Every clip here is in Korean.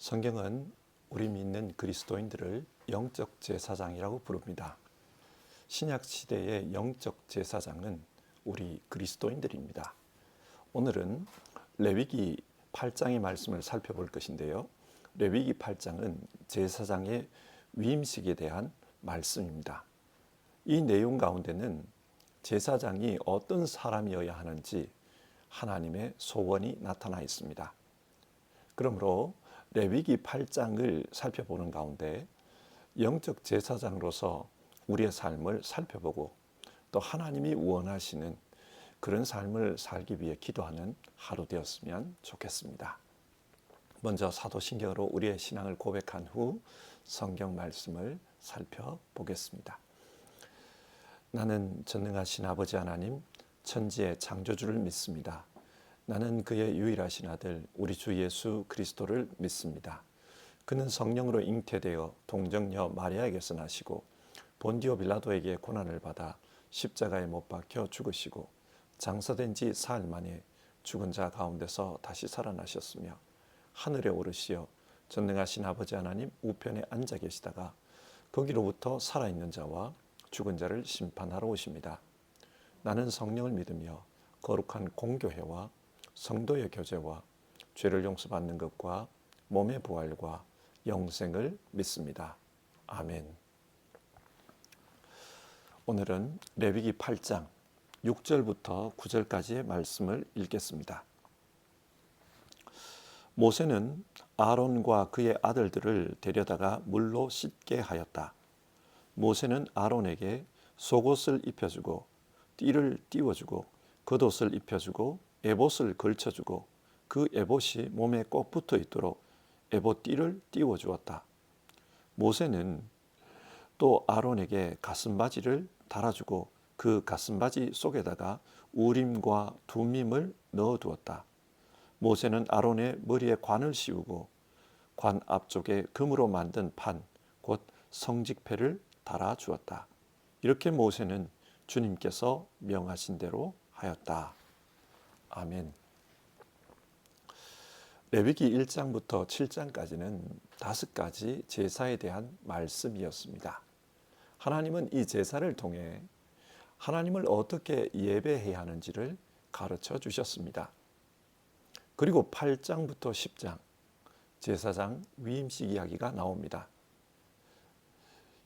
성경은 우리 믿는 그리스도인들을 영적 제사장이라고 부릅니다. 신약 시대의 영적 제사장은 우리 그리스도인들입니다. 오늘은 레위기 8장의 말씀을 살펴볼 것인데요. 레위기 8장은 제사장의 위임식에 대한 말씀입니다. 이 내용 가운데는 제사장이 어떤 사람이어야 하는지 하나님의 소원이 나타나 있습니다. 그러므로 레위기 8장을 살펴보는 가운데 영적 제사장으로서 우리의 삶을 살펴보고 또 하나님이 원하시는 그런 삶을 살기 위해 기도하는 하루 되었으면 좋겠습니다. 먼저 사도신경으로 우리의 신앙을 고백한 후 성경 말씀을 살펴보겠습니다. 나는 전능하신 아버지 하나님, 천지의 창조주를 믿습니다. 나는 그의 유일하신 아들 우리 주 예수 그리스도를 믿습니다. 그는 성령으로 잉태되어 동정녀 마리아에게서 나시고 본디오 빌라도에게 고난을 받아 십자가에 못 박혀 죽으시고 장사된 지 사흘 만에 죽은 자 가운데서 다시 살아나셨으며 하늘에 오르시어 전능하신 아버지 하나님 우편에 앉아 계시다가 거기로부터 살아있는 자와 죽은 자를 심판하러 오십니다. 나는 성령을 믿으며 거룩한 공교회와 성도의 교제와 죄를 용서받는 것과 몸의 부활과 영생을 믿습니다. 아멘. 오늘은 레위기 8장 6절부터 9절까지의 말씀을 읽겠습니다. 모세는 아론과 그의 아들들을 데려다가 물로 씻게 하였다. 모세는 아론에게 속옷을 입혀주고 띠를 띄워주고 겉옷을 입혀주고 에봇을 걸쳐주고 그 에봇이 몸에 꼭 붙어 있도록 에봇 띠를 띄워주었다. 모세는 또 아론에게 가슴바지를 달아주고 그 가슴바지 속에다가 우림과 둠밈을 넣어두었다. 모세는 아론의 머리에 관을 씌우고 관 앞쪽에 금으로 만든 판, 곧 성직패를 달아주었다. 이렇게 모세는 주님께서 명하신 대로 하였다. 아멘. 레위기 1장부터 7장까지는 5가지 제사에 대한 말씀이었습니다. 하나님은 이 제사를 통해 하나님을 어떻게 예배해야 하는지를 가르쳐 주셨습니다. 그리고 8장부터 10장 제사장 위임식 이야기가 나옵니다.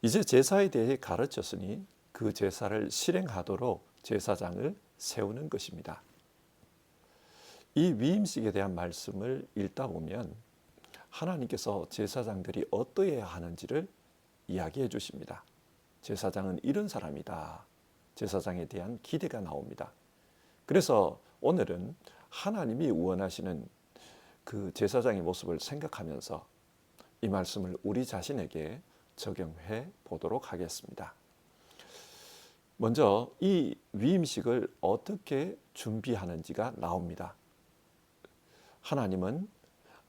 이제 제사에 대해 가르쳤으니 그 제사를 실행하도록 제사장을 세우는 것입니다. 이 위임식에 대한 말씀을 읽다 보면 하나님께서 제사장들이 어떠해야 하는지를 이야기해 주십니다. 제사장은 이런 사람이다. 제사장에 대한 기대가 나옵니다. 그래서 오늘은 하나님이 원하시는 그 제사장의 모습을 생각하면서 이 말씀을 우리 자신에게 적용해 보도록 하겠습니다. 먼저 이 위임식을 어떻게 준비하는지가 나옵니다. 하나님은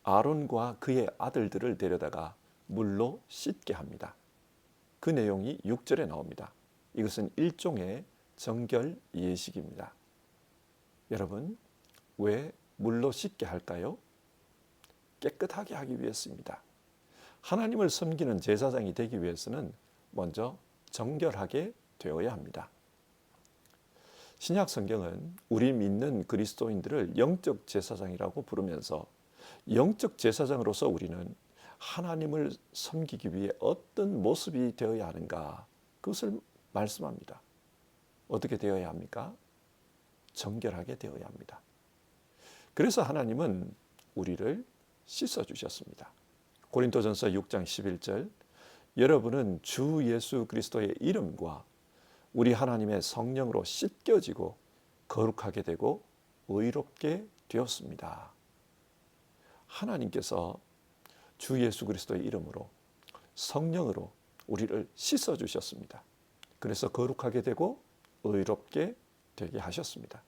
아론과 그의 아들들을 데려다가 물로 씻게 합니다. 그 내용이 6절에 나옵니다. 이것은 일종의 정결 예식입니다. 여러분, 왜 물로 씻게 할까요? 깨끗하게 하기 위해서입니다. 하나님을 섬기는 제사장이 되기 위해서는 먼저 정결하게 되어야 합니다. 신약 성경은 우리 믿는 그리스도인들을 영적 제사장이라고 부르면서 영적 제사장으로서 우리는 하나님을 섬기기 위해 어떤 모습이 되어야 하는가 그것을 말씀합니다. 어떻게 되어야 합니까? 정결하게 되어야 합니다. 그래서 하나님은 우리를 씻어주셨습니다. 고린도전서 6장 11절 여러분은 주 예수 그리스도의 이름과 우리 하나님의 성령으로 씻겨지고 거룩하게 되고 의롭게 되었습니다. 하나님께서 주 예수 그리스도의 이름으로 성령으로 우리를 씻어주셨습니다. 그래서 거룩하게 되고 의롭게 되게 하셨습니다.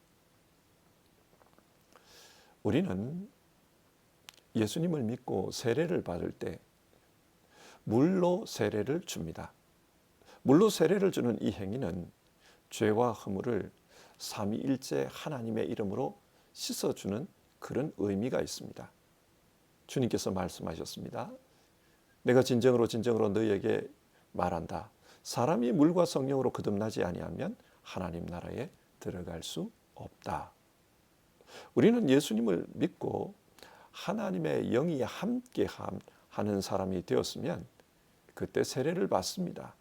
우리는 예수님을 믿고 세례를 받을 때 물로 세례를 줍니다. 물로 세례를 주는 이 행위는 죄와 허물을 삼위일체 하나님의 이름으로 씻어주는 그런 의미가 있습니다. 주님께서 말씀하셨습니다. 내가 진정으로 너희에게 말한다. 사람이 물과 성령으로 거듭나지 아니하면 하나님 나라에 들어갈 수 없다. 우리는 예수님을 믿고 하나님의 영이 함께 하는 사람이 되었으면 그때 세례를 받습니다.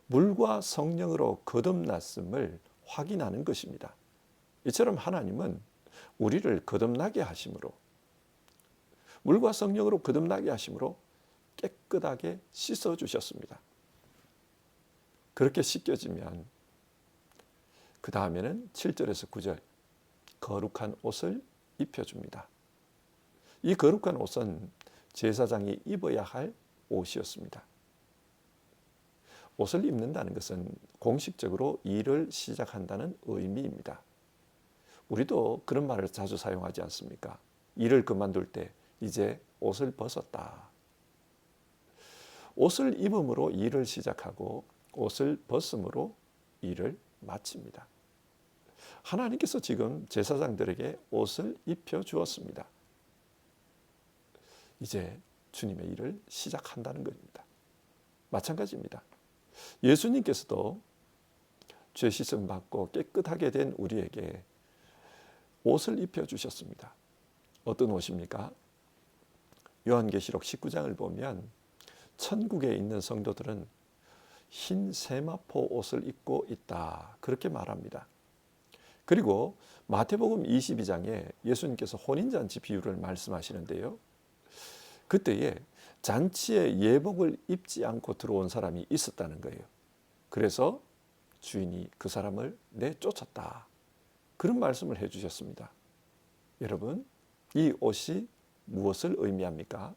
물과 성령으로 거듭났음을 확인하는 것입니다. 이처럼 하나님은 우리를 거듭나게 하심으로, 물과 성령으로 거듭나게 하심으로 깨끗하게 씻어주셨습니다. 그렇게 씻겨지면 그 다음에는 7절에서 9절 거룩한 옷을 입혀줍니다. 이 거룩한 옷은 제사장이 입어야 할 옷이었습니다. 옷을 입는다는 것은 공식적으로 일을 시작한다는 의미입니다. 우리도 그런 말을 자주 사용하지 않습니까? 일을 그만둘 때 이제 옷을 벗었다. 옷을 입음으로 일을 시작하고 옷을 벗음으로 일을 마칩니다. 하나님께서 지금 제사장들에게 옷을 입혀 주었습니다. 이제 주님의 일을 시작한다는 것입니다. 마찬가지입니다. 예수님께서도 죄 씻음 받고 깨끗하게 된 우리에게 옷을 입혀 주셨습니다. 어떤 옷입니까? 요한계시록 19장을 보면 천국에 있는 성도들은 흰 세마포 옷을 입고 있다. 그렇게 말합니다. 그리고 마태복음 22장에 예수님께서 혼인잔치 비유를 말씀하시는데요. 그때에 잔치에 예복을 입지 않고 들어온 사람이 있었다는 거예요. 그래서 주인이 그 사람을 내쫓았다. 그런 말씀을 해주셨습니다. 여러분, 이 옷이 무엇을 의미합니까?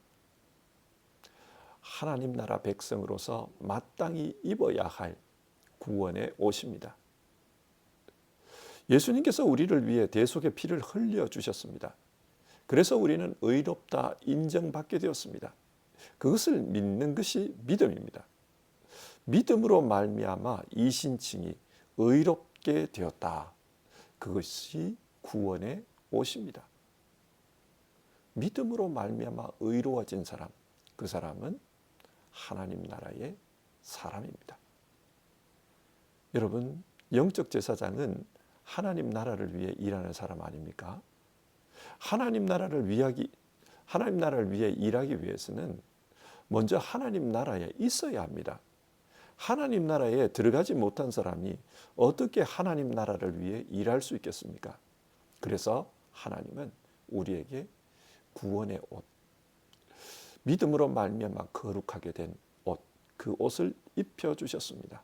하나님 나라 백성으로서 마땅히 입어야 할 구원의 옷입니다. 예수님께서 우리를 위해 대속의 피를 흘려주셨습니다. 그래서 우리는 의롭다 인정받게 되었습니다. 그것을 믿는 것이 믿음입니다. 믿음으로 말미암아 이신칭이 의롭게 되었다. 그것이 구원의 옷입니다. 믿음으로 말미암아 의로워진 사람, 그 사람은 하나님 나라의 사람입니다. 여러분, 영적 제사장은 하나님 나라를 위해 일하는 사람 아닙니까? 하나님 나라를 위해 일하기 위해서는 먼저 하나님 나라에 있어야 합니다. 하나님 나라에 들어가지 못한 사람이 어떻게 하나님 나라를 위해 일할 수 있겠습니까? 그래서 하나님은 우리에게 구원의 옷, 믿음으로 말미암아 거룩하게 된 옷, 그 옷을 입혀주셨습니다.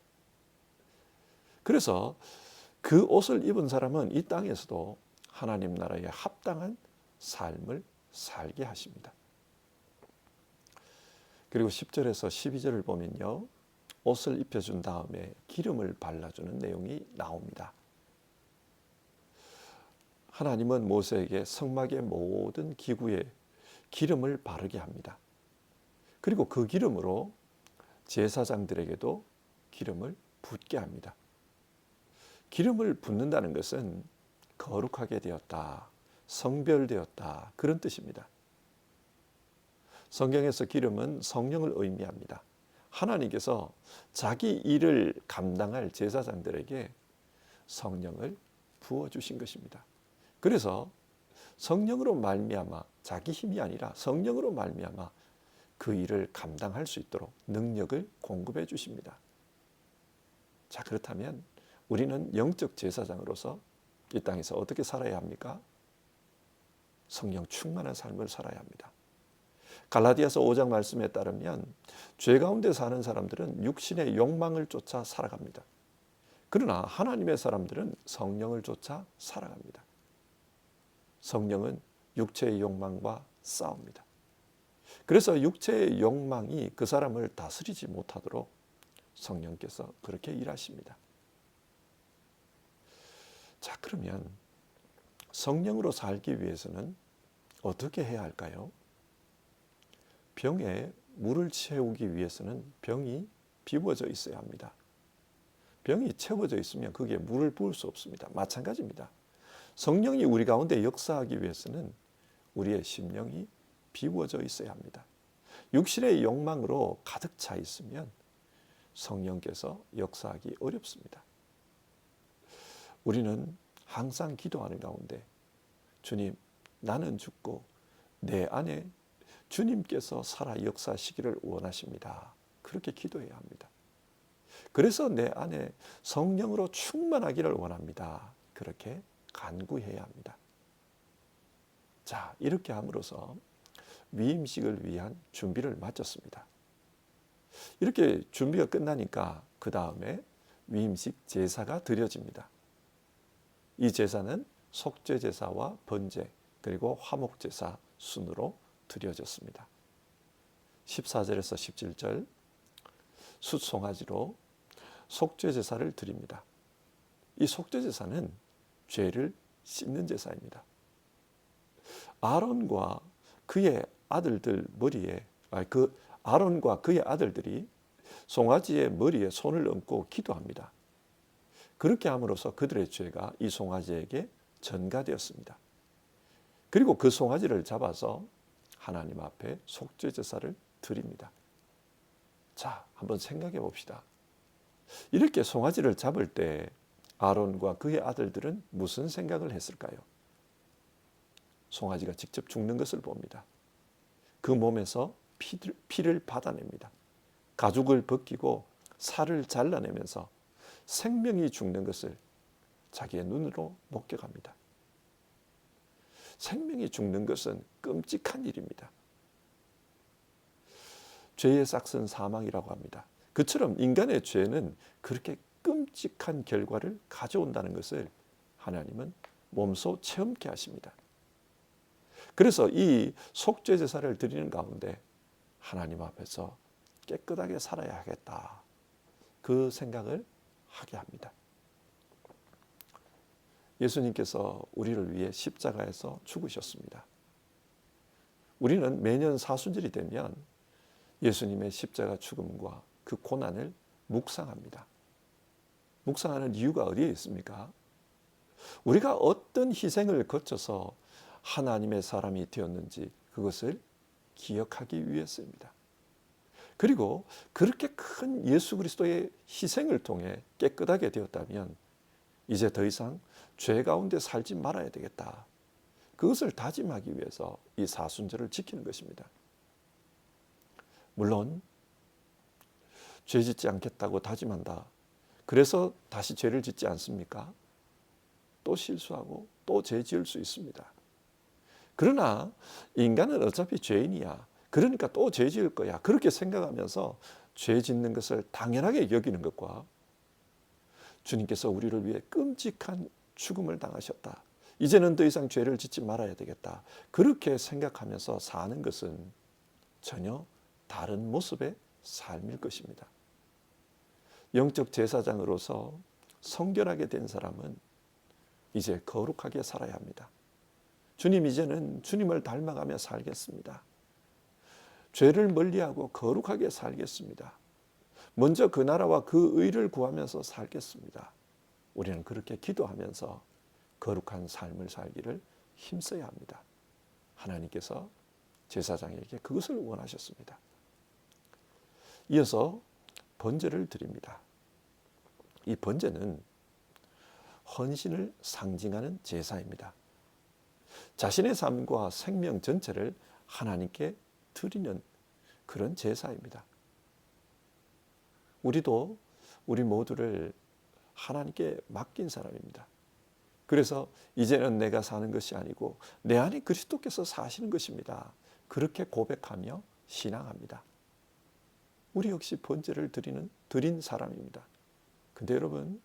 그래서 그 옷을 입은 사람은 이 땅에서도 하나님 나라에 합당한 삶을 살게 하십니다. 그리고 10절에서 12절을 보면요, 옷을 입혀준 다음에 기름을 발라주는 내용이 나옵니다. 하나님은 모세에게 성막의 모든 기구에 기름을 바르게 합니다. 그리고 그 기름으로 제사장들에게도 기름을 붓게 합니다. 기름을 붓는다는 것은 거룩하게 되었다, 성별되었다, 그런 뜻입니다. 성경에서 기름은 성령을 의미합니다. 하나님께서 자기 일을 감당할 제사장들에게 성령을 부어주신 것입니다. 그래서 성령으로 말미암아, 자기 힘이 아니라 성령으로 말미암아 그 일을 감당할 수 있도록 능력을 공급해 주십니다. 자, 그렇다면 우리는 영적 제사장으로서 이 땅에서 어떻게 살아야 합니까? 성령 충만한 삶을 살아야 합니다. 갈라디아서 5장 말씀에 따르면 죄 가운데 사는 사람들은 육신의 욕망을 쫓아 살아갑니다. 그러나 하나님의 사람들은 성령을 쫓아 살아갑니다. 성령은 육체의 욕망과 싸웁니다. 그래서 육체의 욕망이 그 사람을 다스리지 못하도록 성령께서 그렇게 일하십니다. 자, 그러면 성령으로 살기 위해서는 어떻게 해야 할까요? 병에 물을 채우기 위해서는 병이 비워져 있어야 합니다. 병이 채워져 있으면 거기에 물을 부을 수 없습니다. 마찬가지입니다. 성령이 우리 가운데 역사하기 위해서는 우리의 심령이 비워져 있어야 합니다. 육신의 욕망으로 가득 차 있으면 성령께서 역사하기 어렵습니다. 우리는 항상 기도하는 가운데 주님, 나는 죽고 내 안에 주님께서 살아 역사하시기를 원하십니다. 그렇게 기도해야 합니다. 그래서 내 안에 성령으로 충만하기를 원합니다. 그렇게 간구해야 합니다. 자, 이렇게 함으로써 위임식을 위한 준비를 마쳤습니다. 이렇게 준비가 끝나니까 그 다음에 위임식 제사가 드려집니다. 이 제사는 속죄제사와 번제 그리고 화목제사 순으로 드려졌습니다. 14절에서 17절 숫송아지로 속죄제사를 드립니다. 이 속죄제사는 죄를 씻는 제사입니다. 아론과 그의 아들들 머리에 아론과 그의 아들들이 송아지의 머리에 손을 얹고 기도합니다. 그렇게 함으로써 그들의 죄가 이 송아지에게 전가되었습니다. 그리고 그 송아지를 잡아서 하나님 앞에 속죄제사를 드립니다. 자, 한번 생각해 봅시다. 이렇게 송아지를 잡을 때 아론과 그의 아들들은 무슨 생각을 했을까요? 송아지가 직접 죽는 것을 봅니다. 그 몸에서 피를 받아냅니다. 가죽을 벗기고 살을 잘라내면서 생명이 죽는 것을 자기의 눈으로 목격합니다. 생명이 죽는 것은 끔찍한 일입니다. 죄의 싹은 사망이라고 합니다. 그처럼 인간의 죄는 그렇게 끔찍한 결과를 가져온다는 것을 하나님은 몸소 체험케 하십니다. 그래서 이 속죄제사를 드리는 가운데 하나님 앞에서 깨끗하게 살아야 하겠다. 그 생각을 하게 합니다. 예수님께서 우리를 위해 십자가에서 죽으셨습니다. 우리는 매년 사순절이 되면 예수님의 십자가 죽음과 그 고난을 묵상합니다. 묵상하는 이유가 어디에 있습니까? 우리가 어떤 희생을 거쳐서 하나님의 사람이 되었는지 그것을 기억하기 위해서입니다. 그리고 그렇게 큰 예수 그리스도의 희생을 통해 깨끗하게 되었다면 이제 더 이상 죄 가운데 살지 말아야 되겠다. 그것을 다짐하기 위해서 이 사순절을 지키는 것입니다. 물론 죄 짓지 않겠다고 다짐한다. 그래서 다시 죄를 짓지 않습니까? 또 실수하고 또 죄 지을 수 있습니다. 그러나 인간은 어차피 죄인이야. 그러니까 또 죄 지을 거야. 그렇게 생각하면서 죄 짓는 것을 당연하게 여기는 것과 주님께서 우리를 위해 끔찍한 죽음을 당하셨다. 이제는 더 이상 죄를 짓지 말아야 되겠다. 그렇게 생각하면서 사는 것은 전혀 다른 모습의 삶일 것입니다. 영적 제사장으로서 성결하게 된 사람은 이제 거룩하게 살아야 합니다. 주님, 이제는 주님을 닮아가며 살겠습니다. 죄를 멀리하고 거룩하게 살겠습니다. 먼저 그 나라와 그 의를 구하면서 살겠습니다. 우리는 그렇게 기도하면서 거룩한 삶을 살기를 힘써야 합니다. 하나님께서 제사장에게 그것을 원하셨습니다. 이어서 번제를 드립니다. 이 번제는 헌신을 상징하는 제사입니다. 자신의 삶과 생명 전체를 하나님께 드리는 그런 제사입니다. 우리도 우리 모두를 하나님께 맡긴 사람입니다. 그래서 이제는 내가 사는 것이 아니고 내 안에 그리스도께서 사시는 것입니다. 그렇게 고백하며 신앙합니다. 우리 역시 번제를 드린 사람입니다. 근데 여러분,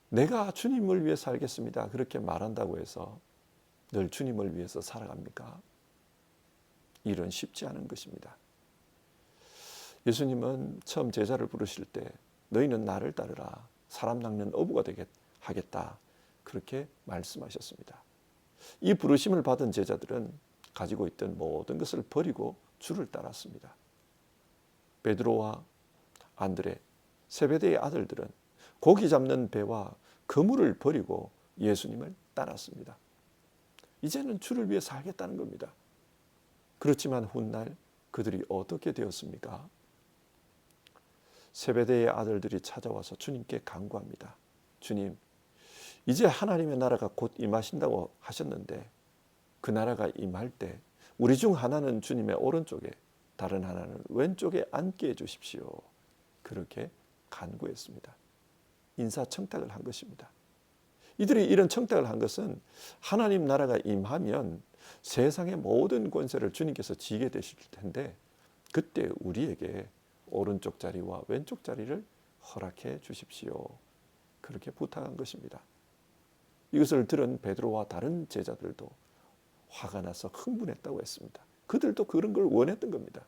내가 주님을 위해 살겠습니다. 그렇게 말한다고 해서 늘 주님을 위해서 살아갑니까? 일은 쉽지 않은 것입니다. 예수님은 처음 제자를 부르실 때 너희는 나를 따르라. 사람 낚는 어부가 하겠다. 그렇게 말씀하셨습니다. 이 부르심을 받은 제자들은 가지고 있던 모든 것을 버리고 주를 따랐습니다. 베드로와 안드레, 세베대의 아들들은 고기 잡는 배와 그물을 버리고 예수님을 따랐습니다. 이제는 주를 위해 살겠다는 겁니다. 그렇지만 훗날 그들이 어떻게 되었습니까? 세베대의 아들들이 찾아와서 주님께 간구합니다. 주님, 이제 하나님의 나라가 곧 임하신다고 하셨는데 그 나라가 임할 때 우리 중 하나는 주님의 오른쪽에 다른 하나는 왼쪽에 앉게 해주십시오. 그렇게 간구했습니다. 인사청탁을 한 것입니다. 이들이 이런 청탁을 한 것은 하나님 나라가 임하면 세상의 모든 권세를 주님께서 지게 되실 텐데 그때 우리에게 오른쪽 자리와 왼쪽 자리를 허락해 주십시오. 그렇게 부탁한 것입니다. 이것을 들은 베드로와 다른 제자들도 화가 나서 흥분했다고 했습니다. 그들도 그런 걸 원했던 겁니다.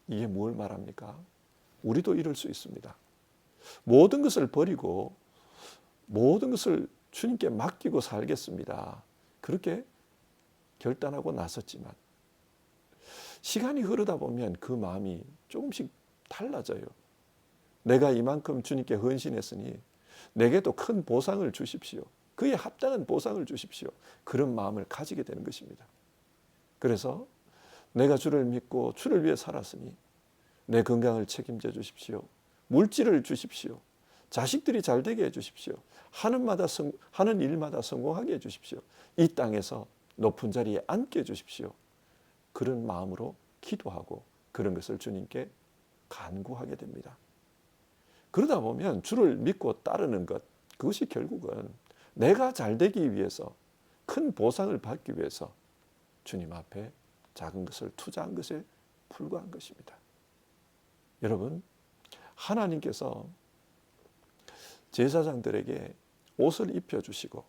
이게 뭘 말합니까? 우리도 이럴 수 있습니다. 모든 것을 버리고 모든 것을 주님께 맡기고 살겠습니다. 그렇게 결단하고 나섰지만 시간이 흐르다 보면 그 마음이 조금씩 달라져요. 내가 이만큼 주님께 헌신했으니 내게도 큰 보상을 주십시오. 그에 합당한 보상을 주십시오. 그런 마음을 가지게 되는 것입니다. 그래서 내가 주를 믿고 주를 위해 살았으니 내 건강을 책임져 주십시오. 물질을 주십시오. 자식들이 잘 되게 해 주십시오. 하는 일마다 성공하게 해 주십시오. 이 땅에서 높은 자리에 앉게 해 주십시오. 그런 마음으로 기도하고 그런 것을 주님께 간구하게 됩니다. 그러다 보면 주를 믿고 따르는 것, 그것이 결국은 내가 잘 되기 위해서 큰 보상을 받기 위해서 주님 앞에 작은 것을 투자한 것에 불과한 것입니다. 여러분, 하나님께서 제사장들에게 옷을 입혀주시고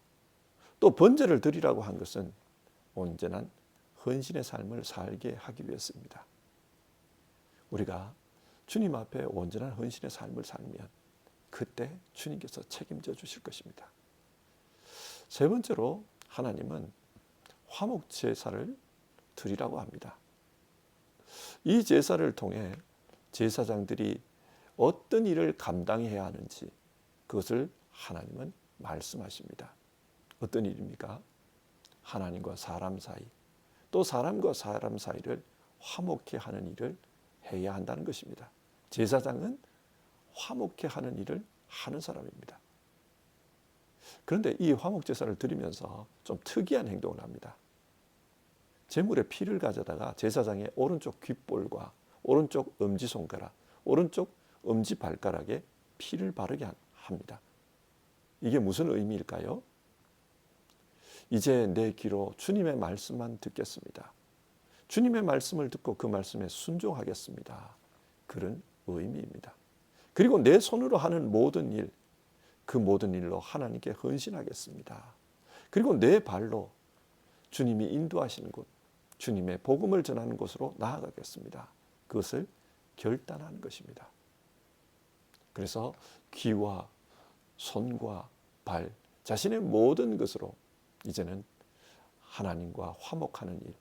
또 번제를 드리라고 한 것은 온전한 헌신의 삶을 살게 하기 위해서입니다. 우리가 주님 앞에 온전한 헌신의 삶을 살면 그때 주님께서 책임져 주실 것입니다. 세 번째로 하나님은 화목 제사를 드리라고 합니다. 이 제사를 통해 제사장들이 어떤 일을 감당해야 하는지 그것을 하나님은 말씀하십니다. 어떤 일입니까? 하나님과 사람 사이, 또 사람과 사람 사이를 화목케 하는 일을 해야 한다는 것입니다. 제사장은 화목케 하는 일을 하는 사람입니다. 그런데 이 화목 제사를 드리면서 좀 특이한 행동을 합니다. 제물의 피를 가져다가 제사장의 오른쪽 귓볼과 오른쪽 엄지손가락, 오른쪽 엄지발가락에 피를 바르게 합니다. 이게 무슨 의미일까요? 이제 내 귀로 주님의 말씀만 듣겠습니다. 주님의 말씀을 듣고 그 말씀에 순종하겠습니다. 그런 의미입니다. 그리고 내 손으로 하는 모든 일, 그 모든 일로 하나님께 헌신하겠습니다. 그리고 내 발로 주님이 인도하시는 곳, 주님의 복음을 전하는 곳으로 나아가겠습니다. 그것을 결단하는 것입니다. 그래서 귀와 손과 발, 자신의 모든 것으로 이제는 하나님과 화목하는 일,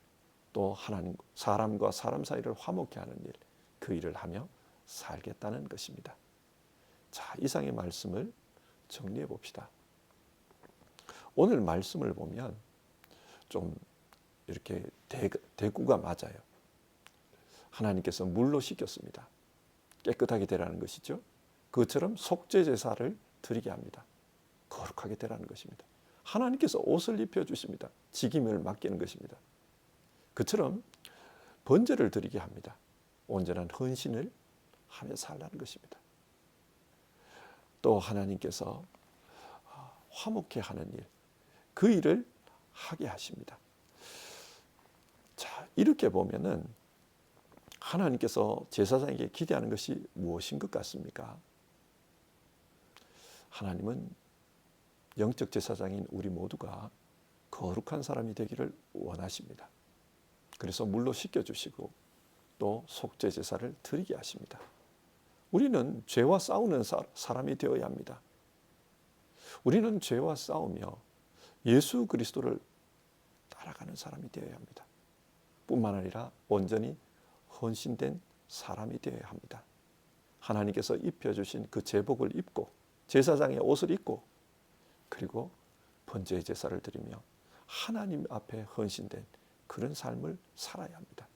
또 하나님, 사람과 사람 사이를 화목케 하는 일, 그 일을 하며 살겠다는 것입니다. 자, 이상의 말씀을 정리해 봅시다. 오늘 말씀을 보면 좀 이렇게 대구가 맞아요. 하나님께서 물로 씻겼습니다. 깨끗하게 되라는 것이죠. 그것처럼 속죄 제사를 드리게 합니다. 거룩하게 되라는 것입니다. 하나님께서 옷을 입혀주십니다. 직임을 맡기는 것입니다. 그처럼 번제를 드리게 합니다. 온전한 헌신을 하며 살라는 것입니다. 또 하나님께서 화목케 하는 일, 그 일을 하게 하십니다. 자, 이렇게 보면은 하나님께서 제사장에게 기대하는 것이 무엇인 것 같습니까? 하나님은 영적 제사장인 우리 모두가 거룩한 사람이 되기를 원하십니다. 그래서 물로 씻겨주시고 또 속죄 제사를 드리게 하십니다. 우리는 죄와 싸우는 사람이 되어야 합니다. 우리는 죄와 싸우며 예수 그리스도를 따라가는 사람이 되어야 합니다. 뿐만 아니라 온전히 헌신된 사람이 되어야 합니다. 하나님께서 입혀주신 그 제복을 입고 제사장의 옷을 입고 그리고 번제의 제사를 드리며 하나님 앞에 헌신된 그런 삶을 살아야 합니다.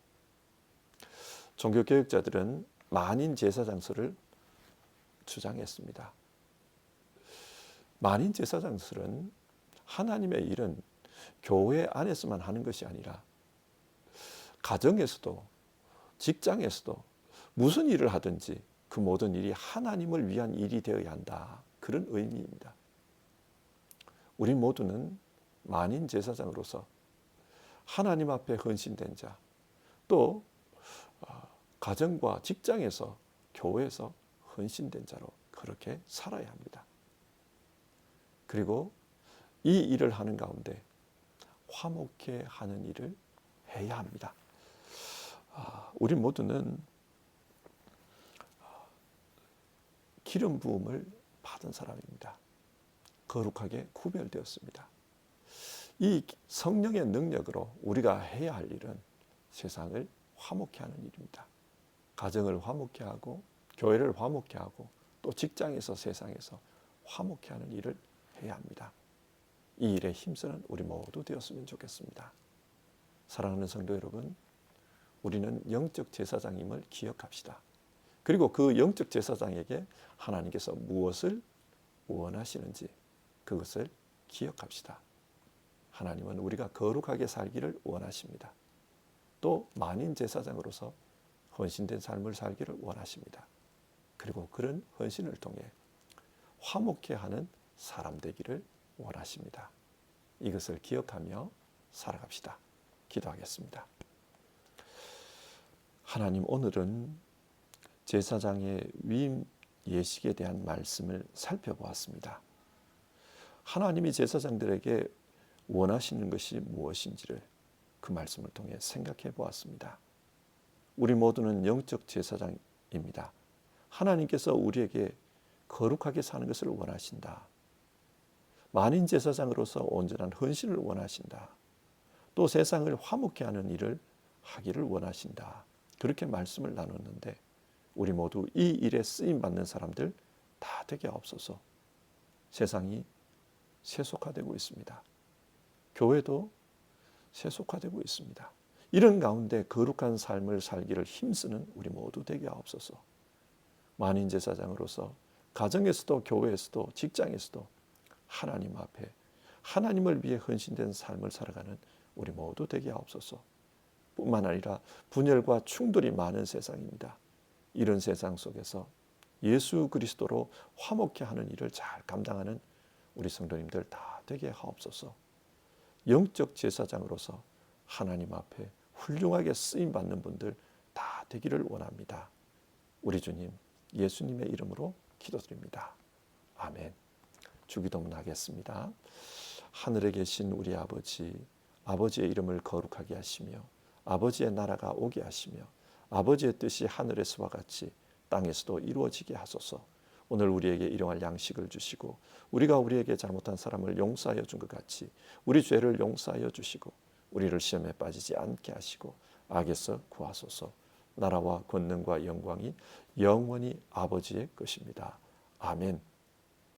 종교개혁자들은 만인 제사장설을 주장했습니다. 만인 제사장설은 하나님의 일은 교회 안에서만 하는 것이 아니라 가정에서도 직장에서도 무슨 일을 하든지 그 모든 일이 하나님을 위한 일이 되어야 한다. 그런 의미입니다. 우리 모두는 만인 제사장으로서 하나님 앞에 헌신된 자, 또 가정과 직장에서 교회에서 헌신된 자로 그렇게 살아야 합니다. 그리고 이 일을 하는 가운데 화목해 하는 일을 해야 합니다. 우리 모두는 기름 부음을 받은 사람입니다. 거룩하게 구별되었습니다. 이 성령의 능력으로 우리가 해야 할 일은 세상을 화목해 하는 일입니다. 가정을 화목해 하고 교회를 화목해 하고 또 직장에서 세상에서 화목해 하는 일을 해야 합니다. 이 일에 힘쓰는 우리 모두 되었으면 좋겠습니다. 사랑하는 성도 여러분, 우리는 영적 제사장임을 기억합시다. 그리고 그 영적 제사장에게 하나님께서 무엇을 원하시는지 그것을 기억합시다. 하나님은 우리가 거룩하게 살기를 원하십니다. 또 만인 제사장으로서 헌신된 삶을 살기를 원하십니다. 그리고 그런 헌신을 통해 화목해 하는 사람 되기를 원하십니다. 이것을 기억하며 살아갑시다. 기도하겠습니다. 하나님, 오늘은 제사장의 위임 예식에 대한 말씀을 살펴보았습니다. 하나님이 제사장들에게 원하시는 것이 무엇인지를 그 말씀을 통해 생각해 보았습니다. 우리 모두는 영적 제사장입니다. 하나님께서 우리에게 거룩하게 사는 것을 원하신다. 만인 제사장으로서 온전한 헌신을 원하신다. 또 세상을 화목케 하는 일을 하기를 원하신다. 그렇게 말씀을 나눴는데 우리 모두 이 일에 쓰임받는 사람들 다 되게 없어서 세상이 세속화되고 있습니다. 교회도 세속화되고 있습니다. 이런 가운데 거룩한 삶을 살기를 힘쓰는 우리 모두 되게 없어서 만인 제사장으로서 가정에서도 교회에서도 직장에서도 하나님 앞에 하나님을 위해 헌신된 삶을 살아가는 우리 모두 되게 없어서 뿐만 아니라 분열과 충돌이 많은 세상입니다. 이런 세상 속에서 예수 그리스도로 화목케 하는 일을 잘 감당하는 우리 성도님들 다 되게 하옵소서. 영적 제사장으로서 하나님 앞에 훌륭하게 쓰임받는 분들 다 되기를 원합니다. 우리 주님 예수님의 이름으로 기도드립니다. 아멘. 주기도문 하겠습니다. 하늘에 계신 우리 아버지, 아버지의 이름을 거룩하게 하시며 아버지의 나라가 오게 하시며 아버지의 뜻이 하늘에서와 같이 땅에서도 이루어지게 하소서. 오늘 우리에게 일용할 양식을 주시고 우리가 우리에게 잘못한 사람을 용서하여 준 것 같이 우리 죄를 용서하여 주시고 우리를 시험에 빠지지 않게 하시고 악에서 구하소서. 나라와 권능과 영광이 영원히 아버지의 것입니다. 아멘.